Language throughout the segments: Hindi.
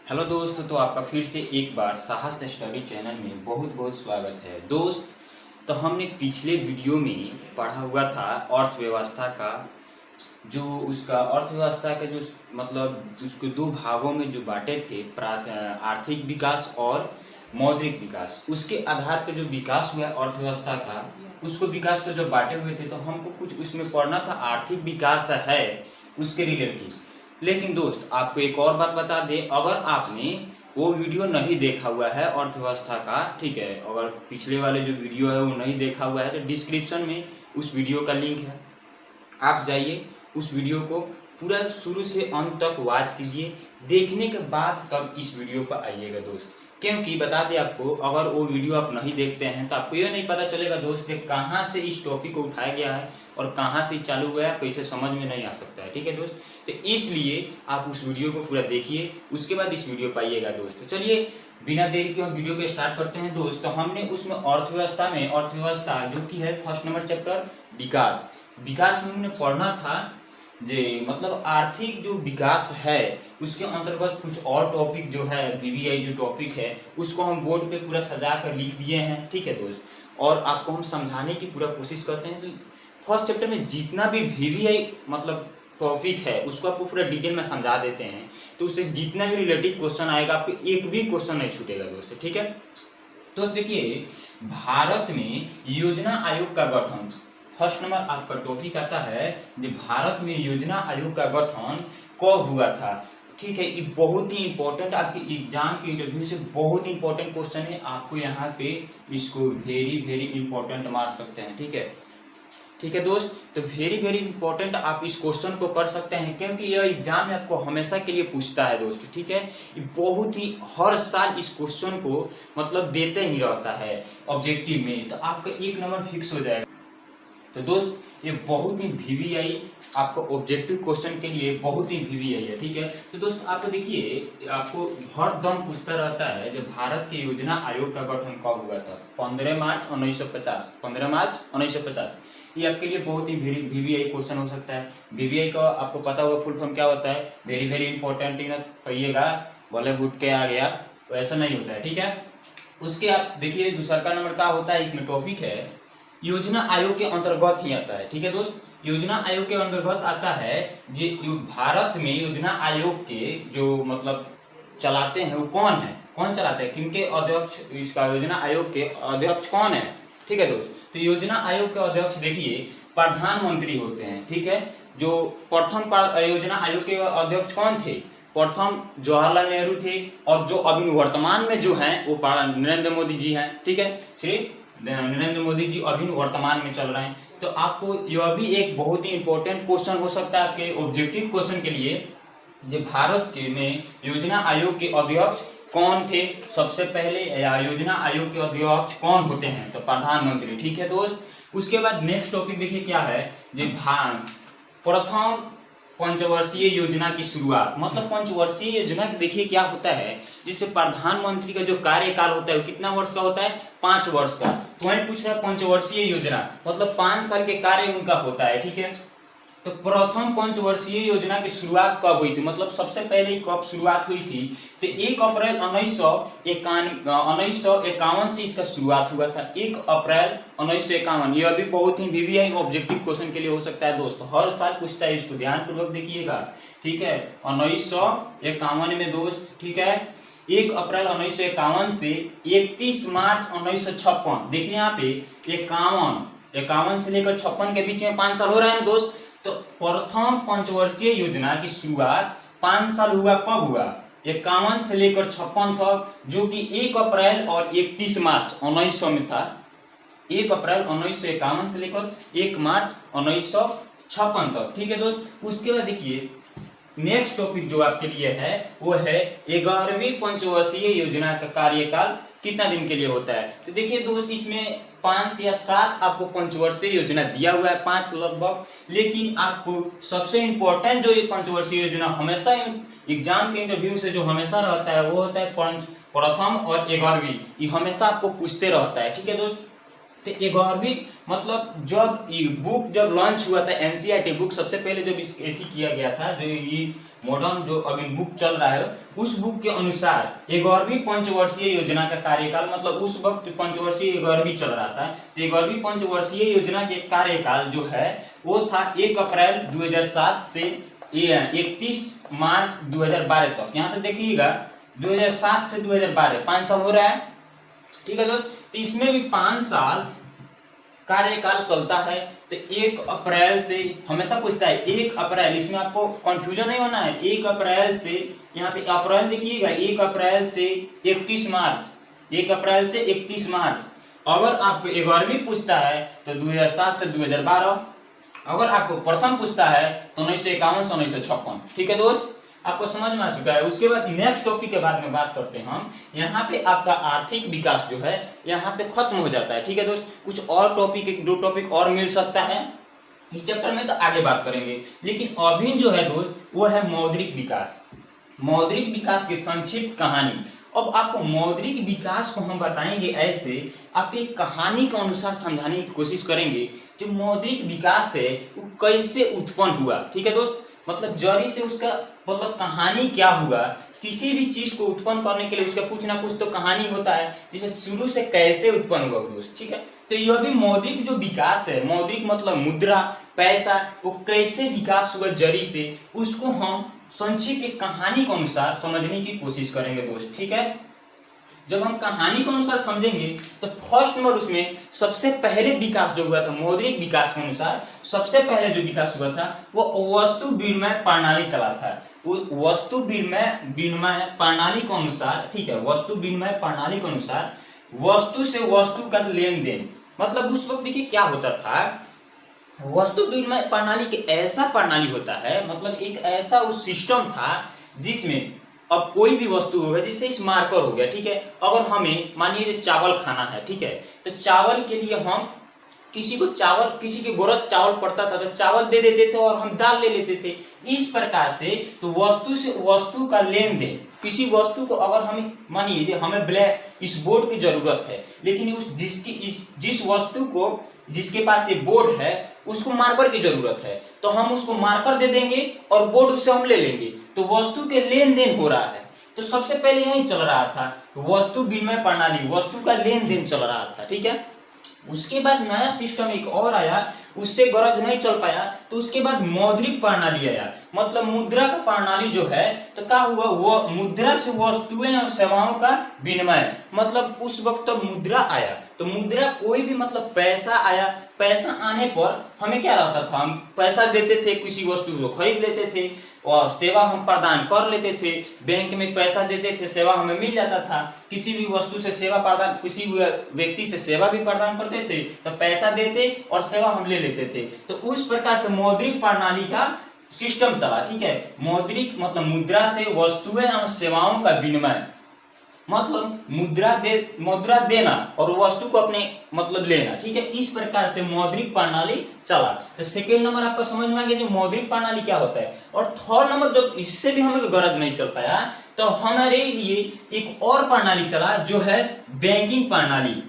हेलो दोस्त, तो आपका फिर से एक बार साहस स्टडी चैनल में बहुत बहुत स्वागत है। दोस्त, तो हमने पिछले वीडियो में पढ़ा हुआ था अर्थव्यवस्था का, जो उसका अर्थव्यवस्था का जो मतलब उसको दो भागों में जो बांटे थे, आर्थिक विकास और मौद्रिक विकास। उसके आधार पर जो विकास हुआ अर्थव्यवस्था का, उसको विकास को जब बांटे हुए थे तो हमको कुछ उसमें पढ़ना था आर्थिक विकास है उसके रिलेटेड। लेकिन दोस्त, आपको एक और बात बता दें, अगर आपने वो वीडियो नहीं देखा हुआ है अर्थव्यवस्था का, ठीक है, अगर पिछले वाले जो वीडियो है वो नहीं देखा हुआ है तो डिस्क्रिप्शन में उस वीडियो का लिंक है, आप जाइए उस वीडियो को पूरा शुरू से अंत तक वॉच कीजिए। देखने के बाद तब इस वीडियो पर आइएगा दोस्त, क्योंकि बता दें आपको, अगर वो वीडियो आप नहीं देखते हैं तो आपको ये नहीं पता चलेगा दोस्त कि कहाँ से इस टॉपिक को उठाया गया है और कहाँ से चालू हुआ है, कैसे समझ में नहीं आ सकता है। ठीक है दोस्त, तो इसलिए आप उस वीडियो को पूरा देखिए, उसके बाद इस वीडियो पर आइएगा दोस्त। तो चलिए बिना देरी के हम वीडियो को स्टार्ट करते हैं दोस्त। तो हमने उसमें अर्थव्यवस्था जो कि है फर्स्ट नंबर चैप्टर विकास में हमने पढ़ना था जे मतलब आर्थिक जो विकास है उसके अंतर्गत कुछ और टॉपिक जो है वीवीआई जो टॉपिक है उसको हम बोर्ड पे पूरा सजा कर लिख दिए हैं। ठीक है दोस्त, और आपको हम समझाने की पूरा कोशिश करते हैं। तो फर्स्ट चैप्टर में जितना भी वीवीआई मतलब टॉपिक है उसको आपको पूरा डिटेल में समझा देते हैं, तो उससे जितना भी रिलेटिव क्वेश्चन आएगा आपको एक भी क्वेश्चन नहीं छूटेगा दोस्त। ठीक है दोस्त, देखिए भारत में योजना आयोग का गठन, फर्स्ट नंबर आपका टॉपिक आता है जो भारत में योजना आयोग का गठन कब हुआ था। ठीक है, ये बहुत ही इंपॉर्टेंट आपके एग्जाम के इंटरव्यू से बहुत इंपॉर्टेंट क्वेश्चन है, आपको यहाँ पे इसको वेरी इंपॉर्टेंट मार सकते हैं। ठीक है दोस्त, तो वेरी इंपॉर्टेंट आप इस क्वेश्चन को कर सकते हैं, क्योंकि यह एग्जाम में आपको हमेशा के लिए पूछता है दोस्त। ठीक है, ये बहुत ही हर साल इस क्वेश्चन को मतलब देते ही रहता है ऑब्जेक्टिव में, तो आपका 1 नंबर फिक्स हो जाएगा। तो दोस्त, ये बहुत ही वीवीआई आपको ऑब्जेक्टिव क्वेश्चन के लिए बहुत ही वीवीआई है। ठीक है, तो दोस्त आपको देखिए, आपको हर दम पूछता रहता है जब भारत के योजना आयोग का गठन कब हुआ था। 15 मार्च 1950। ये आपके लिए बहुत ही वीवीआई क्वेश्चन हो सकता है। वीवीआई का आपको पता होगा फुल फॉर्म क्या होता है, वेरी इंपॉर्टेंट। कहिएगा बोले गुट के आ गया, तो ऐसा नहीं होता है। ठीक है, उसके आप देखिए दूसरा का नंबर क्या होता है, इसमें टॉपिक है योजना आयोग के अंतर्गत ही आता है। ठीक है दोस्त, योजना आयोग के अंतर्गत आता है जो भारत में योजना आयोग के जो मतलब चलाते हैं वो कौन चलाते हैं, किनके अध्यक्ष, इसका योजना आयोग के अध्यक्ष कौन है। ठीक है दोस्त, तो योजना आयोग के अध्यक्ष देखिए प्रधानमंत्री होते हैं। ठीक है, जो प्रथम योजना आयोग के अध्यक्ष कौन थे, प्रथम जवाहरलाल नेहरू थे, और जो अभी वर्तमान में जो हैं वो नरेंद्र मोदी जी हैं। ठीक है, श्री नरेंद्र मोदी जी अभी वर्तमान में चल रहे हैं। तो आपको यह भी एक बहुत ही इंपॉर्टेंट क्वेश्चन हो सकता है आपके ऑब्जेक्टिव क्वेश्चन के लिए, जो भारत के में योजना आयोग के अध्यक्ष कौन थे सबसे पहले, या योजना आयोग के अध्यक्ष कौन होते हैं, तो प्रधानमंत्री। ठीक है दोस्त, उसके बाद नेक्स्ट टॉपिक देखिए क्या है, जो प्रथम पंचवर्षीय योजना की शुरुआत, मतलब पंचवर्षीय योजना देखिए क्या होता है, जिससे प्रधानमंत्री का जो कार्यकाल होता है वो कितना वर्ष का होता है, 5 वर्ष का। तो वही पूछ रहा है पंचवर्षीय योजना मतलब 5 साल के कार्य उनका होता है। ठीक है, तो प्रथम पंचवर्षीय योजना की शुरुआत कब हुई थी, मतलब सबसे पहले कब शुरुआत हुई थी, तो 1 अप्रैल 1951 से इसका शुरुआत हुआ था। 1 अप्रैल 1951, यह भी बहुत ही वीवीआई ऑब्जेक्टिव क्वेश्चन के लिए हो सकता है दोस्तों, हर साल पूछता है, इसको ध्यानपूर्वक देखिएगा। ठीक है, 1951 में दोस्त, ठीक है, 1 अप्रैल 1951 से 31 मार्च 1956, देखिए यहाँ पे 51 से लेकर 56 के बीच में 5 साल हो रहा है ना दोस्त। तो प्रथम पंचवर्षीय योजना की शुरुआत 5 साल हुआ, कब हुआ, 51 से लेकर 56 तक, जो कि 1 अप्रैल और 31 मार्च 1900 में था। 1 अप्रैल 1951 से लेकर 1 मार्च 1956 तक। ठीक है दोस्त, उसके बाद देखिए नेक्स्ट टॉपिक जो आपके लिए है वो है 11वीं पंचवर्षीय योजना का कार्यकाल कितना दिन के लिए होता है। तो देखिए दोस्त, इसमें 5 या 7 आपको पंचवर्षीय योजना दिया हुआ है, 5 लगभग, लेकिन आपको सबसे इंपॉर्टेंट जो ये पंचवर्षीय योजना हमेशा एग्जाम के इंटरव्यू से जो हमेशा रहता है वो होता है प्रथम और 11वीं, ये हमेशा आपको पूछते रहता है। ठीक है दोस्त, तो 11वीं मतलब जब ये बुक जब लॉन्च हुआ था, एनसीईआरटी बुक सबसे पहले जब एथी किया गया था, जो ये मॉडर्न जो अभी बुक चल रहा है उस बुक के अनुसार 11वीं पंचवर्षीय योजना का कार्यकाल, मतलब उस वक्त पंचवर्षीय 11वीं चल रहा था, तो 11वीं पंचवर्षीय योजना के कार्यकाल जो है वो था 1 अप्रैल 2007 से 31 मार्च 2012 तक। यहाँ से देखिएगा 2007 से 2012 5 साल हो रहा है, ठीक है दोस्त। तो इसमें भी 5 साल कार्यकाल चलता है। तो 1 अप्रैल से हमेशा पूछता है 1 अप्रैल, इसमें आपको कंफ्यूजन नहीं होना है। 1 अप्रैल से, यहाँ पे अप्रैल देखिएगा, 1 अप्रैल से 31 मार्च, 1 अप्रैल से 31 मार्च। अगर आपको 11वीं पूछता है तो 2007 से 2012, अगर आपको प्रथम पूछता है तो 1951 से 1956। ठीक है दोस्त, आपको समझ में आ चुका है। उसके बाद नेक्स्ट टॉपिक के बाद में बात करते हैं हम। यहाँ पे आपका आर्थिक विकास जो है यहाँ पे खत्म हो जाता है। ठीक है दोस्त, कुछ और टॉपिक, 1-2 टॉपिक और मिल सकता है इस चैप्टर में, तो आगे बात करेंगे। लेकिन अभी जो है दोस्त वो है मौद्रिक विकास। मौद्रिक विकास की संक्षिप्त कहानी। अब आपको मौद्रिक विकास को हम बताएंगे ऐसे, आप एक कहानी के अनुसार समझाने की कोशिश करेंगे। जो मौद्रिक विकास है वो कैसे उत्पन्न हुआ। ठीक है दोस्त, मतलब जड़ी से उसका मतलब कहानी क्या हुआ। किसी भी चीज को उत्पन्न करने के लिए उसका कुछ ना कुछ तो कहानी होता है, जैसे शुरू से कैसे उत्पन्न हुआ दोस्त। ठीक है, तो यह भी मौद्रिक जो विकास है, मौद्रिक मतलब मुद्रा, पैसा, वो कैसे विकास हुआ जड़ी से, उसको हम संक्षिप्त कहानी के अनुसार समझने की कोशिश करेंगे दोस्त। ठीक है, जब हम कहानी के अनुसार समझेंगे तो फर्स्ट नंबर उसमें सबसे पहले विकास जो हुआ था मौद्रिक विकास के अनुसार, सबसे पहले जो विकास हुआ था वो वस्तु विनिमय प्रणाली चला था। वो वस्तु विनिमय प्रणाली के अनुसार, ठीक है, वस्तु विनिमय प्रणाली के अनुसार वस्तु से वस्तु का लेन देन, मतलब उस वक्त देखिए क्या होता था, वस्तु विनिमय प्रणाली के ऐसा प्रणाली होता है, मतलब एक ऐसा उस सिस्टम था जिसमें अब कोई भी वस्तु होगा, जैसे इस मार्कर हो गया। ठीक है, अगर हमें मानिए चावल खाना है, ठीक है, तो चावल के लिए हम किसी को चावल, किसी के जरूरत चावल पड़ता था तो चावल दे देते थे और हम दाल ले लेते थे। इस प्रकार से तो वस्तु से वस्तु का लेन देन, किसी वस्तु को अगर हमें मानिए हमें ब्लैक इस बोर्ड की जरूरत है, लेकिन उस जिस वस्तु को जिसके पास ये बोर्ड है उसको मार्कर की जरूरत है, तो हम उसको मार्कर दे देंगे और बोर्ड उससे हम ले लेंगे, तो वस्तु के लेन देन हो रहा है। तो सबसे पहले यही चल रहा था वस्तु विनिमय प्रणाली, वस्तु का लेन देन चल रहा था। ठीक है, उसके बाद नया सिस्टम एक और आया, उससे गरज नहीं चल पाया, तो उसके बाद मौद्रिक प्रणाली आया, मतलब मुद्रा का प्रणाली जो है। तो क्या हुआ, वो मुद्रा से वस्तुएं और सेवाओं का विनिमय, मतलब उस वक्त तो मुद्रा आया, तो मुद्रा कोई भी मतलब पैसा आया, पैसा आने पर हमें क्या रहता था, हम पैसा देते थे, किसी वस्तु को खरीद लेते थे और सेवा हम प्रदान कर लेते थे। बैंक में पैसा देते थे, सेवा हमें मिल जाता था। किसी भी वस्तु से सेवा प्रदान, किसी व्यक्ति से सेवा भी प्रदान करते थे तो पैसा देते और सेवा हम ले लेते थे। तो उस प्रकार से मौद्रिक प्रणाली का सिस्टम चला। ठीक है, मौद्रिक मतलब मुद्रा से वस्तुएं और सेवाओं का विनिमय, मतलब मुद्रा देना और वस्तु को अपने मतलब लेना। ठीक है, इस प्रकार से मौद्रिक प्रणाली चला। तो सेकेंड नंबर आपको समझ में आ गया जो मौद्रिक प्रणाली क्या होता है। और थर्ड नंबर, जब इससे भी हमें गरज नहीं चल पाया तो हमारे लिए एक और प्रणाली चला जो है बैंकिंग प्रणाली।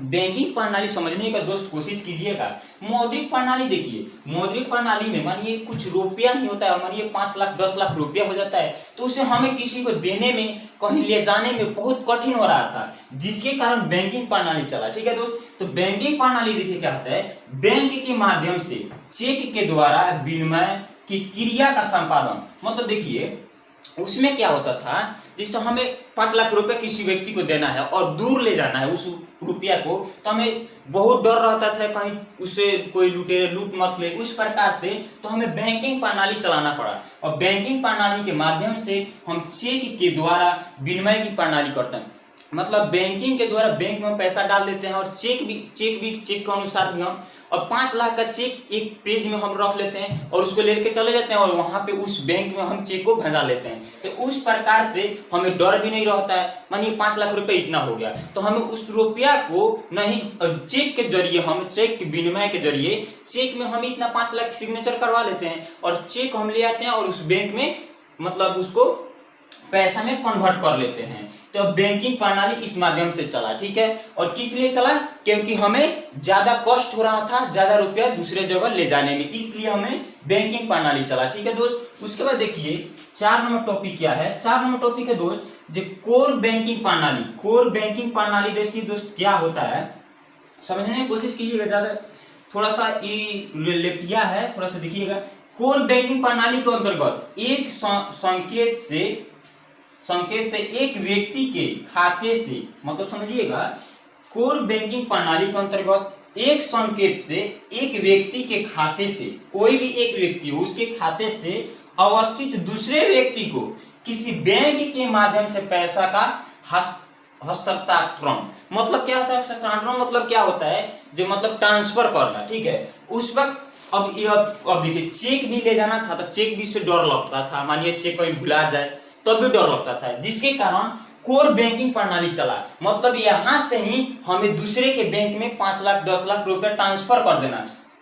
बैंकिंग प्रणाली समझने का दोस्त कोशिश कीजिएगा। मौद्रिक प्रणाली देखिए, मौद्रिक प्रणाली में मानिए कुछ रुपया ही होता है, मानिए 5 लाख 10 लाख रुपया हो जाता है, तो उसे हमें किसी को देने में, कहीं ले जाने में बहुत कठिन हो रहा था, जिसके कारण बैंकिंग प्रणाली चला। ठीक है दोस्त, तो बैंकिंग प्रणाली देखिए क्या होता है, बैंक के माध्यम से चेक के द्वारा विनिमय की क्रिया का संपादन। मतलब देखिए उसमें क्या होता था, जैसे हमें 5 लाख रुपए किसी व्यक्ति को देना है और दूर ले जाना है उस रुपया को, तो हमें बहुत डर रहता था कहीं उसे कोई लुटेरे लूट मत ले। उस प्रकार से तो हमें बैंकिंग प्रणाली चलाना पड़ा, और बैंकिंग प्रणाली के माध्यम से हम चेक के द्वारा विनिमय की प्रणाली करते हैं। मतलब बैंकिंग के द्वारा बैंक में पैसा डाल देते हैं और चेक के अनुसार भी हम, और 5 लाख का चेक एक पेज में हम रख लेते हैं और उसको लेके चले जाते हैं और वहां पे उस बैंक में हम चेक को भेजा लेते हैं। तो उस प्रकार से हमें डर भी नहीं रहता है। मानिए 5 लाख रुपए इतना हो गया, तो हमें उस रुपया को नहीं, चेक के जरिए, हम चेक के विनिमय के जरिए चेक में हम इतना 5 लाख सिग्नेचर करवा लेते हैं और चेक हम ले आते हैं और उस बैंक में मतलब उसको पैसा में कन्वर्ट कर लेते हैं। तो बैंकिंग प्रणाली इस माध्यम से चला। ठीक है, और किस लिए चला, क्योंकि हमें ज्यादा कॉस्ट हो रहा था, ज्यादा रुपया दूसरे जगह ले जाने में, इसलिए हमें बैंकिंग प्रणाली चला। ठीक है दोस्त, उसके बाद देखिए 4 नंबर टॉपिक क्या है? 4 नंबर टॉपिक है दोस्त जो कोर बैंकिंग प्रणाली। कोर बैंकिंग प्रणाली देखिए दोस्त क्या होता है, समझने की कोशिश कीजिएगा, ज्यादा थोड़ा सा लेपिया है, थोड़ा सा देखिएगा। कोर बैंकिंग प्रणाली के अंतर्गत एक संकेत से एक व्यक्ति के खाते से, मतलब समझिएगा, कोर बैंकिंग प्रणाली के अंतर्गत एक संकेत से एक व्यक्ति के खाते से, कोई भी एक व्यक्ति हो उसके खाते से अवस्थित दूसरे व्यक्ति को किसी बैंक के माध्यम से पैसा का हस्तांतरण, मतलब क्या होता है हस्तांतरण? मतलब क्या होता है, जो मतलब ट्रांसफर करना, ठीक है। उस वक्त अब देखिए चेक भी ले जाना था तो चेक भी से डर लगता था, मानिए चेक कहीं भुला जाए तब भी डर लगता था, जिसके कारण कोर बैंकिंग प्रणाली चला। मतलब यहाँ से ही हमें दूसरे के बैंक में 5 लाख 10 लाख रुपए ट्रांसफर कर देना।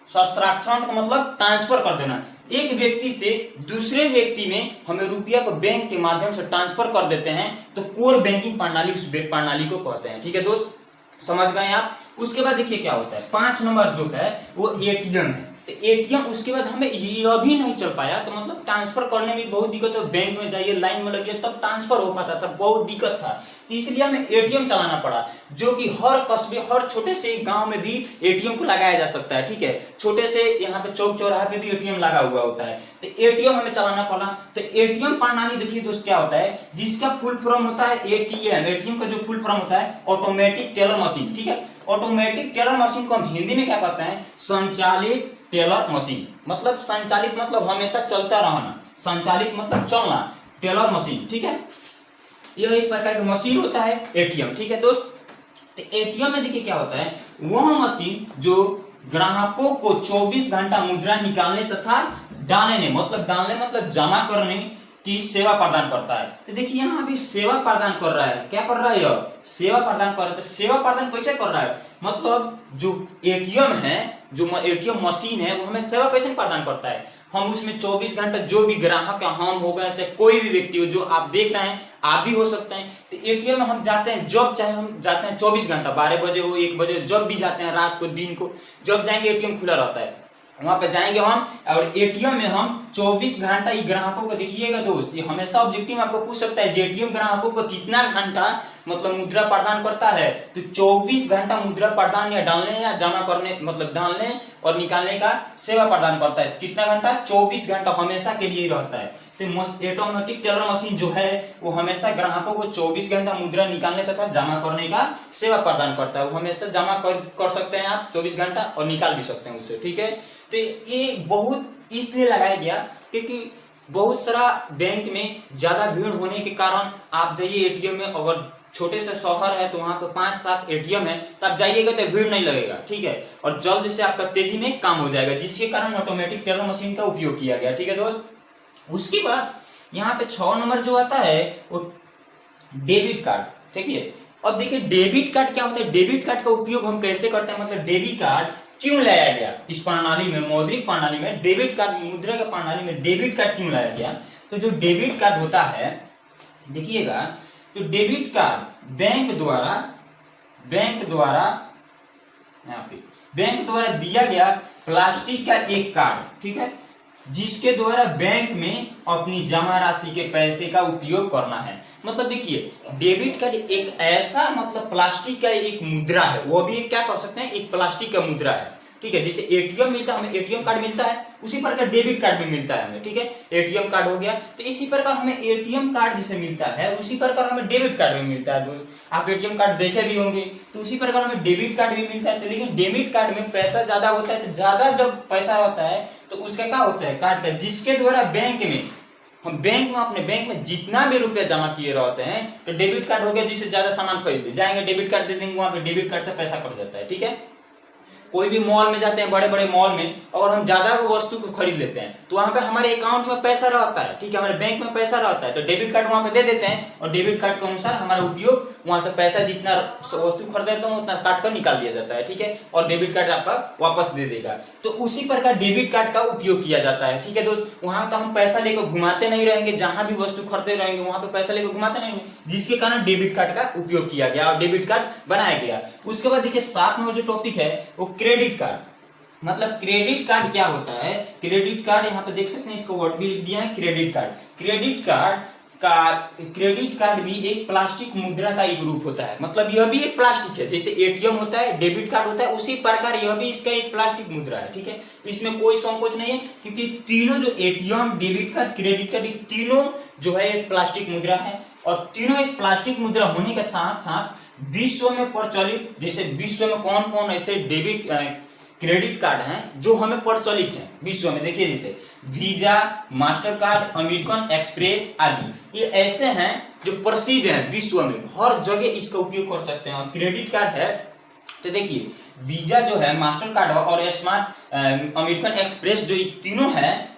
हस्तांतरण का मतलब ट्रांसफर कर देना, एक व्यक्ति से दूसरे व्यक्ति में हमें रुपया को बैंक के माध्यम से ट्रांसफर कर देते हैं, तो कोर बैंकिंग प्रणाली उस प्रणाली को कहते हैं, ठीक है दोस्त, समझ गए आप। उसके बाद देखिए क्या होता है, 5 नंबर जो है वो एटीएम है। तो एटीएम उसके बाद हमें ये भी नहीं चल पाया, तो मतलब ट्रांसफर करने में बहुत दिक्कत है, बैंक में जाइए लाइन में लगिए तब ट्रांसफर हो पाता था, बहुत दिक्कत था, इसलिए हमें एटीएम चलाना पड़ा, जो कि हर कस्बे हर छोटे से गांव में भी एटीएम को लगाया जा सकता है, ठीक है। छोटे से यहाँ पे चौक चौराहे पे भी एटीएम लगा हुआ होता है, तो एटीएम हमें चलाना पड़ा। तो एटीएम प्रणाली देखिए दोस्त क्या होता है, जिसका फुल फॉर्म होता है एटीएम। एटीएम का जो फुल फॉर्म होता है ऑटोमेटिक टेलर मशीन, ठीक है। ऑटोमेटिक टेलर मशीन को हम हिंदी में क्या कहते हैं? संचालित टेलर मशीन। मतलब संचालित मतलब हमेशा चलता रहना, संचालित मतलब चलना, टेलर मशीन, ठीक है। यह एक प्रकार का मशीन होता है एटीएम, ठीक है दोस्त। तो एटीएम में देखिए क्या होता है, वह मशीन जो ग्राहकों को 24 घंटा मुद्रा निकालने तथा डालने मतलब जमा करने की सेवा प्रदान करता है। तो देखिए यहाँ भी सेवा प्रदान कर रहा है, क्या कर रहा है? यह सेवा प्रदान कर रहा है। तो सेवा प्रदान कैसे कर रहा है? मतलब जो एटीएम है, जो एटीएम मशीन है, वो हमें सेवा कैसे प्रदान करता है? हम उसमें 24 घंटा जो भी ग्राहक है, हम हो गए चाहे कोई भी व्यक्ति हो, जो आप देख रहे हैं आप भी हो सकते हैं, तो एटीएम में हम जाते हैं जब चाहे हम जाते हैं 24 घंटा, 12 बजे हो 1 बजे, जब भी जाते हैं, रात को दिन को जब जाएंगे एटीएम खुला रहता है, वहां पे जाएंगे हम, और एटीएम में हम 24 घंटा ये ग्राहकों को, देखिएगा दोस्त, ये हमेशा ऑब्जेक्टिव आपको पूछ सकता है, एटीएम ग्राहकों को कितना घंटा मतलब मुद्रा प्रदान करता है? तो 24 घंटा मुद्रा प्रदान या डालने या जमा करने, मतलब डालने और निकालने का सेवा प्रदान करता है। कितना घंटा? 24 घंटा हमेशा के लिए रहता है। तो ऑटोमेटिक टेलर मशीन जो है वो हमेशा ग्राहकों को 24 घंटा मुद्रा निकालने तथा जमा करने का सेवा प्रदान करता है। वो हमेशा जमा कर सकते हैं आप 24 घंटा और निकाल भी सकते हैं उससे, ठीक है। तो ये बहुत इसलिए लगाया गया क्योंकि बहुत सारा बैंक में ज्यादा भीड़ होने के कारण आप जाइए एटीएम में, अगर छोटे से शहर है तो वहां पे 5-7 एटीएम है, तब जाइएगा तो भीड़ नहीं लगेगा, ठीक है, और जल्द से आपका तेजी में काम हो जाएगा, जिसके कारण ऑटोमेटिक टेलर मशीन का उपयोग किया गया, ठीक है दोस्त। उसके बाद यहाँ पे 6 नंबर जो आता है वो डेबिट कार्ड, ठीक है। अब देखिए डेबिट कार्ड क्या होता है, डेबिट कार्ड का उपयोग हम कैसे करते हैं, मतलब डेबिट कार्ड क्यों लाया गया इस प्रणाली में, मौद्रिक प्रणाली में डेबिट कार्ड, मुद्रा के प्रणाली में डेबिट कार्ड क्यों लाया गया? तो जो डेबिट कार्ड होता है, देखिएगा, तो डेबिट कार्ड बैंक द्वारा दिया गया प्लास्टिक का एक कार्ड, ठीक है, जिसके द्वारा बैंक में अपनी जमा राशि के पैसे का उपयोग करना है। मतलब देखिए डेबिट कार्ड एक ऐसा मतलब प्लास्टिक का एक मुद्रा है, वो भी क्या कह सकते हैं, एक प्लास्टिक का मुद्रा है, ठीक है। जैसे एटीएम मिलता है, हमें एटीएम कार्ड मिलता है, उसी प्रकार डेबिट कार्ड भी मिलता है हमें, ठीक है। एटीएम कार्ड हो गया, तो इसी प्रकार हमें एटीएम कार्ड जैसे मिलता है उसी प्रकार हमें डेबिट कार्ड भी मिलता है दोस्त। आप एटीएम कार्ड देखे भी होंगे, तो उसी प्रकार हमें डेबिट कार्ड भी मिलता है। तो लेकिन डेबिट कार्ड में पैसा ज्यादा होता है, तो ज्यादा जब पैसा होता है तो उसका क्या होता है, कार्ड का, जिसके द्वारा हम बैंक में अपने बैंक में जितना भी रुपया जमा किए रहते हैं, तो डेबिट कार्ड हो गया, जिससे ज्यादा सामान खरीदे जाएंगे डेबिट कार्ड दे देंगे, वहां पे डेबिट कार्ड से पैसा कट जाता है, ठीक है। कोई भी मॉल में जाते हैं, बड़े बड़े मॉल में, और हम ज्यादा वस्तु को खरीद लेते हैं, तो वहां पे हमारे अकाउंट में पैसा रहता है, ठीक है, हमारे बैंक में पैसा रहता है, तो डेबिट कार्ड वहां पे दे देते हैं, और डेबिट कार्ड के अनुसार हमारा उपयोग, वहां से पैसा जितना वस्तु खरीदते हैं उतना काट कर निकाल दिया जाता है, ठीक है, और डेबिट कार्ड आपका वापस दे देगा। तो उसी प्रकार डेबिट कार्ड का उपयोग किया जाता है, ठीक है दोस्त। वहां तो हम पैसा लेकर घुमाते नहीं रहेंगे, जहां भी वस्तु खरीदते रहेंगे वहां पे पैसा लेकर घुमाते नहीं रहेंगे, जिसके कारण डेबिट कार्ड का उपयोग किया गया और डेबिट कार्ड बनाया गया। उसके बाद देखिए 7 नंबर जो टॉपिक है वो क्रेडिट कार्ड। मतलब क्रेडिट कार्ड क्या होता है, क्रेडिट कार्ड यहाँ पे देख सकते हैं, इसको वर्ड भी लिख दिया है क्रेडिट कार्ड। क्रेडिट कार्ड भी एक प्लास्टिक मुद्रा का एक रूप होता है। मतलब यह भी एक प्लास्टिक है, जैसे एटीएम होता है, डेबिट कार्ड होता है, उसी प्रकार यह भी इसका एक प्लास्टिक मुद्रा है। ठीक है, इसमें कोई संकोच नहीं है, क्योंकि तीनों जो ATM, debit card, credit card, तीनों जो है एक प्लास्टिक मुद्रा है। और तीनों एक प्लास्टिक मुद्रा होने के साथ साथ विश्व में प्रचलित, जैसे विश्व में कौन कौन ऐसे डेबिट क्रेडिट कार्ड हैं जो हमें प्रचलित हैं विश्व में, देखिए जैसे visa, master card, American express आदि, ये ऐसे हैं जो प्रसिद्ध हैं विश्व में, हर जगह इसका उपयोग कर सकते हैं। और क्रेडिट कार्ड है तो देखिए वीजा जो है, मास्टर कार्ड और स्मार्ट अमेरिकन एक्सप्रेस, जो ये तीनों हैं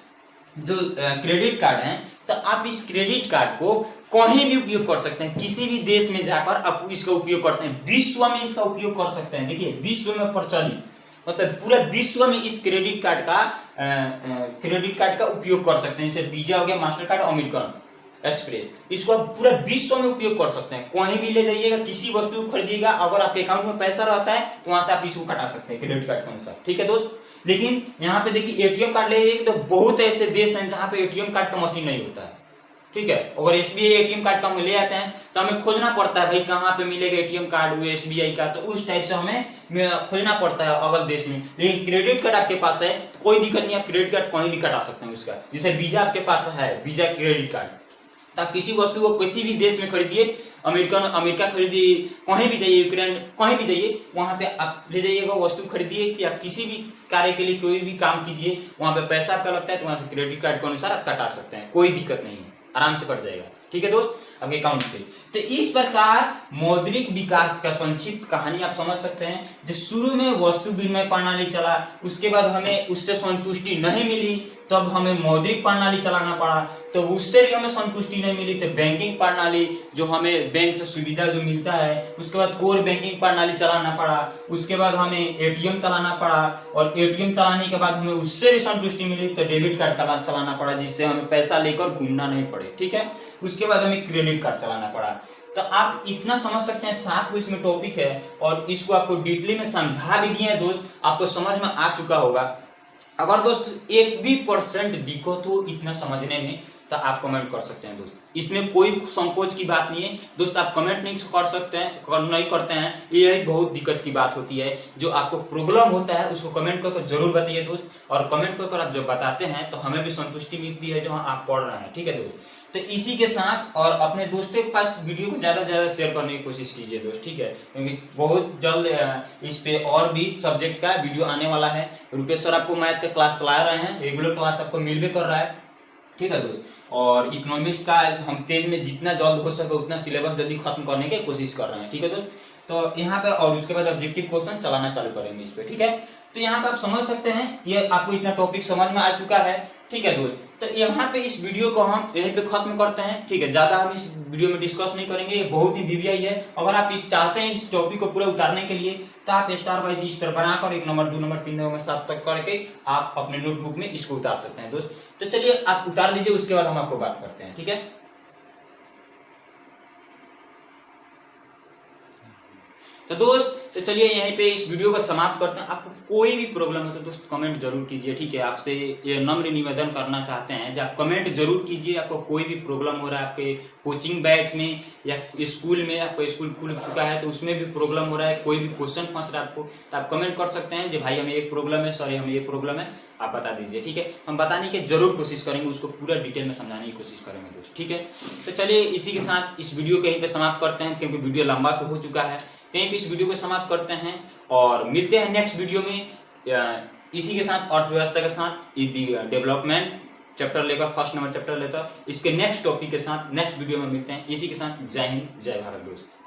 जो क्रेडिट कार्ड हैं, तो आप इस क्रेडिट कार्ड को कहीं भी उपयोग कर सकते हैं, किसी भी देश में जाकर आप इसका उपयोग करते हैं, विश्व में इसका उपयोग कर सकते हैं। देखिए विश्व में प्रचलित, मतलब पूरा विश्व में इस क्रेडिट कार्ड का उपयोग कर सकते हैं। जैसे वीजा हो गया, मास्टर कार्ड, अमेरिकन एक्सप्रेस, इसको आप पूरा विश्व में उपयोग कर सकते हैं। कहीं भी ले जाइएगा, किसी वस्तु को खरीदिएगा, अगर आपके अकाउंट में पैसा रहता है तो वहां से आप इसको कटा सकते हैं क्रेडिट कार्ड के अनुसार। ठीक है दोस्त, लेकिन यहाँ पे देखिए एटीएम कार्ड ले तो बहुत ऐसे देश हैं जहाँ पे एटीएम कार्ड का मशीन नहीं होता है। ठीक है, अगर एसबीआई एटीएम कार्ड का हम ले आते हैं तो हमें खोजना पड़ता है, भाई कहाँ पे मिलेगा एटीएम कार्ड वो एसबीआई का, तो उस टाइप से हमें खोजना पड़ता है अगल देश में। लेकिन क्रेडिट कार्ड आपके पास है तो कोई दिक्कत नहीं, आप क्रेडिट कार्ड कहीं भी कटा सकते हैं उसका। जैसे वीजा आपके पास है, वीजा क्रेडिट कार्ड, तो आप किसी वस्तु को किसी भी देश में खरीदिए, अमेरिका खरीदिए, कहीं भी जाइए, यूक्रेन कहीं भी जाइए, वहां पे आप ले जाइएगा वस्तु खरीदिए, कि आप किसी भी कार्य के लिए कोई भी काम कीजिए, वहां पे पैसा आपका लगता है तो वहां से क्रेडिट कार्ड के अनुसार आप कटा सकते हैं, कोई दिक्कत नहीं है, आराम से कट जाएगा। ठीक है दोस्त, आपके अकाउंट से। तो इस प्रकार मौद्रिक विकास का संक्षिप्त कहानी आप समझ सकते हैं। जो शुरू में वस्तु विनिमय प्रणाली चला, उसके बाद हमें उससे संतुष्टि नहीं मिली, तब हमें मौद्रिक प्रणाली चलाना पड़ा, तो उससे भी हमें संतुष्टि नहीं मिली तो बैंकिंग प्रणाली, जो हमें बैंक से सुविधा जो मिलता है, उसके बाद कोर बैंकिंग प्रणाली चलाना पड़ा, उसके बाद हमें एटीएम चलाना पड़ा, और एटीएम चलाने के बाद हमें उससे भी संतुष्टि मिली तो डेबिट कार्ड चलाना पड़ा, जिससे हमें पैसा लेकर घूमना नहीं पड़े। ठीक है, उसके बाद हमें क्रेडिट कार्ड चलाना पड़ा। तो आप इतना समझ सकते हैं, 7 को इसमें टॉपिक है और इसको आपको डिटेल में समझा भी दिए हैं दोस्त, आपको समझ में आ चुका होगा। अगर दोस्त 1 भी % दिक्कत हो इतना समझने में तो आप कमेंट कर सकते हैं दोस्त, इसमें कोई संकोच की बात नहीं है दोस्त। आप कमेंट नहीं कर सकते हैं, नहीं करते हैं, ये बहुत दिक्कत की बात होती है। जो आपको प्रॉब्लम होता है उसको कमेंट करके जरूर बताइए दोस्त, और कमेंट कर आप जब बताते हैं तो हमें भी संतुष्टि मिलती है जो आप पढ़ रहे हैं। ठीक है दोस्त, तो इसी के साथ और अपने दोस्तों के पास वीडियो को ज़्यादा से ज़्यादा शेयर करने की कोशिश कीजिए दोस्त। ठीक है, क्योंकि बहुत जल्द इस पे और भी सब्जेक्ट का वीडियो आने वाला है। रूपेश्वर आपको मैथ का क्लास चला रहे हैं, रेगुलर क्लास आपको मिल भी कर रहा है। ठीक है दोस्त, और इकोनॉमिक्स का हम तेज में जितना जल्द हो सके उतना सिलेबस जल्दी खत्म करने की कोशिश कर रहे हैं। ठीक है दोस्त, तो यहाँ पे और उसके बाद ऑब्जेक्टिव क्वेश्चन चलाना चालू करेंगे इस पे। ठीक है, तो यहाँ पे आप समझ सकते हैं, ये आपको इतना टॉपिक समझ में आ चुका है। ठीक है दोस्त, तो यहाँ पे इस वीडियो को हम यहीं पे खत्म करते हैं। ठीक है, ज्यादा हम इस वीडियो में डिस्कस नहीं करेंगे, ये बहुत ही वीवीआई है। अगर आप इस चाहते हैं इस टॉपिक को पूरा उतारने के लिए तो आप स्टार वाइज इस तरह बनाकर 1 नंबर 2 नंबर 3 नंबर 7 तक करके आप अपने नोटबुक में इसको उतार सकते हैं दोस्त। तो चलिए आप उतार लीजिए, उसके बाद हम आपको बात करते हैं। ठीक है, तो दोस्त तो चलिए यहीं पे इस वीडियो को समाप्त करते हैं। आपको कोई भी प्रॉब्लम हो तो दोस्त कमेंट जरूर कीजिए। ठीक है, आपसे ये नम्र निवेदन करना चाहते हैं, जब कमेंट जरूर कीजिए। आपको कोई भी प्रॉब्लम हो रहा है आपके कोचिंग बैच में या स्कूल में, आपका स्कूल खुल चुका है तो उसमें भी प्रॉब्लम हो रहा है, कोई भी क्वेश्चन फंस रहा है आपको, तो आप कमेंट कर सकते हैं कि भाई हमें एक प्रॉब्लम है, सॉरी हमें ये प्रॉब्लम है, आप बता दीजिए। ठीक है, हम बताने की जरूर कोशिश करेंगे, उसको पूरा डिटेल में समझाने की कोशिश करेंगे दोस्त। ठीक है, तो चलिए इसी के साथ इस वीडियो को यहीं पे समाप्त करते हैं, क्योंकि वीडियो लंबा हो चुका है। कहीं भी इस वीडियो को समाप्त करते हैं और मिलते हैं नेक्स्ट वीडियो में इसी के साथ अर्थव्यवस्था के साथ डेवलपमेंट चैप्टर लेकर, फर्स्ट नंबर चैप्टर लेकर इसके नेक्स्ट टॉपिक के साथ नेक्स्ट वीडियो में मिलते हैं। इसी के साथ जय हिंद जय भारत दोस्त।